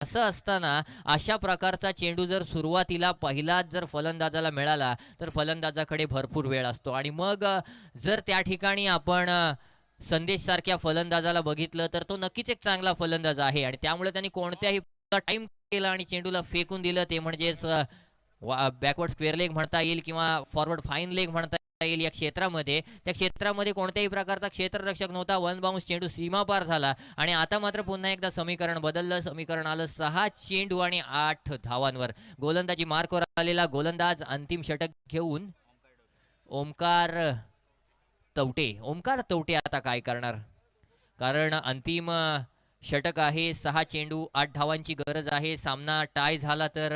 असं असताना अशा प्रकारचा चेंडू जर सुरुवातीला पहिलाच जर फलंदाजाला मिळाला, तर फलंदाजाकडे भरपूर वेळ असतो आणि मग जर त्या ठिकाणी आपण संदेशसारख्या फलंदाजाला बघितलं, तर तो नक्कीच एक चांगला फलंदाज आहे आणि त्यामुळे त्यांनी कोणत्याही टाईम केला आणि चेंडूला फेकून दिलं, ते म्हणजेच बॅकवर्ड स्क्वेअर लेग म्हणता येईल किंवा फॉरवर्ड फाईन लेग म्हणता येईल या क्षेत्रामध्ये. त्या क्षेत्रामध्ये कोणत्याही प्रकारचा क्षेत्ररक्षक नव्हता. वन बाउन्स चेंडू सीमापार झाला आणि आता मात्र पुन्हा एकदा समीकरण बदललं. समीकरण आलं 6 चेंडू आणि 8 धावांवर. गोलंदाजी मार्कवर आलेला गोलंदाज अंतिम षटक घेऊन ओमकार तवटे आता काय करणार, कारण अंतिम षटक आहे. 6 चेंडू 8 धावांची गरज आहे. सामना टाय झाला तर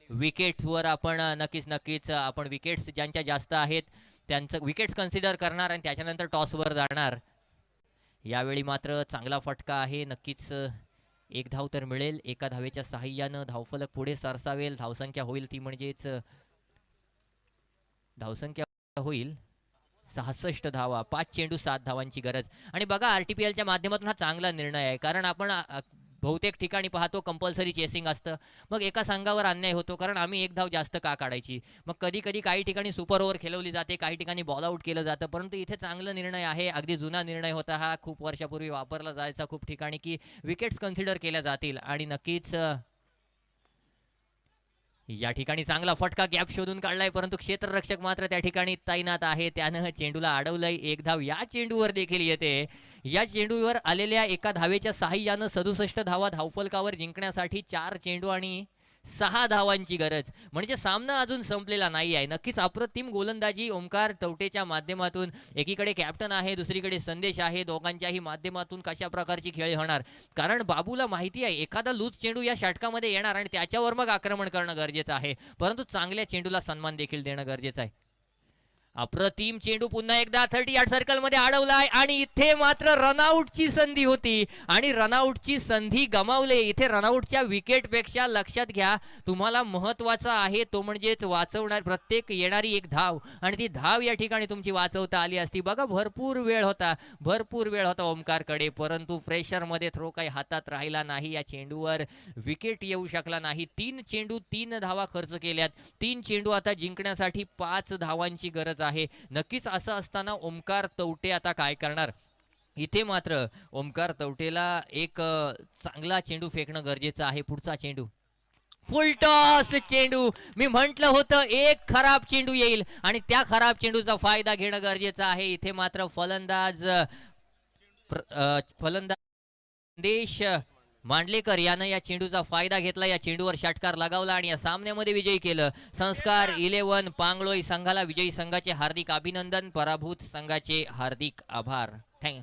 विकेट्सवर आपण नक्कीच आपण विकेट्स ज्यांच्या जास्त आहेत त्यांचं विकेट्स कन्सिडर करणार आणि त्याच्यानंतर टॉसवर जाणार. यावेळी मात्र चांगला फटका आहे. नक्कीच एक धाव तर मिळेल. एका धावेच्या साहाय्यानं धावफलक पुढे सरसावेल. धावसंख्या होईल ती म्हणजेच धावसंख्या होईल 66 धावा. 5 चेंडू 7 धावांची गरज. आणि बघा आरटीपीएलच्या माध्यमातून हा चांगला निर्णय आहे, कारण आपण बहुतेक ठिकाणी पाहतो कंपल्सरी चेसिंग असतं. मग एका संघावर अन्याय होतो, कारण आम्ही एक धाव जास्त का काढायची. मग कधी कधी काही ठिकाणी सुपर ओव्हर खेळवली जाते, काही ठिकाणी बॉल आउट केलं जातं. परंतु इथे चांगला निर्णय आहे. अगदी जुना निर्णय होता हा. खूप वर्षापूर्वी वापरला जायचा खूप ठिकाणी, की विकेट्स कन्सिडर केल्या जातील. आणि नक्कीच या ठिकाणी चांगला फटका गॅप शोधून काढलाय, परंतु क्षेत्ररक्षक मात्र त्या ठिकाणी तैनात आहे. त्यानं चेंडूला अडवलंय. एक धाव या चेंडूवर देखील येते. या चेंडूवर आलेल्या एका धावेच्या साहाय्यानं 67 धावा धावफलकावर जिंकण्यासाठी 4 चेंडू आणि 6 धावांची गरज. म्हणजे सामना अजून संपलेला नाही आहे. नक्कीच अप्रतिम गोलंदाजी ओमकार तवटेच्या माध्यमातून. एकीकडे कॅप्टन आहे, दुसरीकडे संदेश आहे. दोघांच्याही माध्यमातून कशा प्रकारची खेळी होणार, कारण बाबूला माहिती आहे एखादा लूज चेंडू या षटकामध्ये येणार आणि त्याच्यावर मग आक्रमण करणं गरजेचं आहे. परंतु चांगल्या चेंडूला सन्मान देखील देणं गरजेचं आहे. अप्रतिम चेंडू पुन्हा एकदा 38 सर्कल मध्ये अडवलाय आणि इथे मात्र रनआउटची संधी होती आणि रनआउटची संधी गमावले. इथे रनआउटच्या विकेट पेक्षा लक्षात घ्या, तुम्हाला महत्वाचा आहे तो म्हणजेच वाचवणार प्रत्येक येणारी एक धाव, आणि ती धाव या ठिकाणी तुमची वाचवता आली असती. बघा भरपूर वेळ होता ओमकारकडे, परंतु प्रेशर मध्ये थ्रो काही हातात राहिला नाही. या चेंडूवर विकेट येऊ शकला नाही. 3 चेंडू 3 धावा खर्च केल्यात. 3 चेंडू आता जिंकण्यासाठी 5 धावांची गरज आहे. नक्कीच असं असताना ओमकार तवटे आता काय करणार. इथे मात्र ओमकार तवटेला एक चांगला चेंडू फेकणं गरजेचं आहे. पुढचा चेंडू फुल टॉस चेंडू. मी म्हटलं होतं एक खराब चेंडू येईल आणि त्या खराब चेंडूचा फायदा घेणं गरजेचं आहे. इथे मात्र फलंदाज संदेश मांडलेकर यानं या चेंडूचा फायदा घेतला. या चेंडूवर षटकार लगावला आणि या सामन्यामध्ये विजयी केलं. संस्कार 11 पांगलोई संघाला विजयी संघाचे हार्दिक अभिनंदन, पराभूत संघाचे हार्दिक आभार. थँक्यू.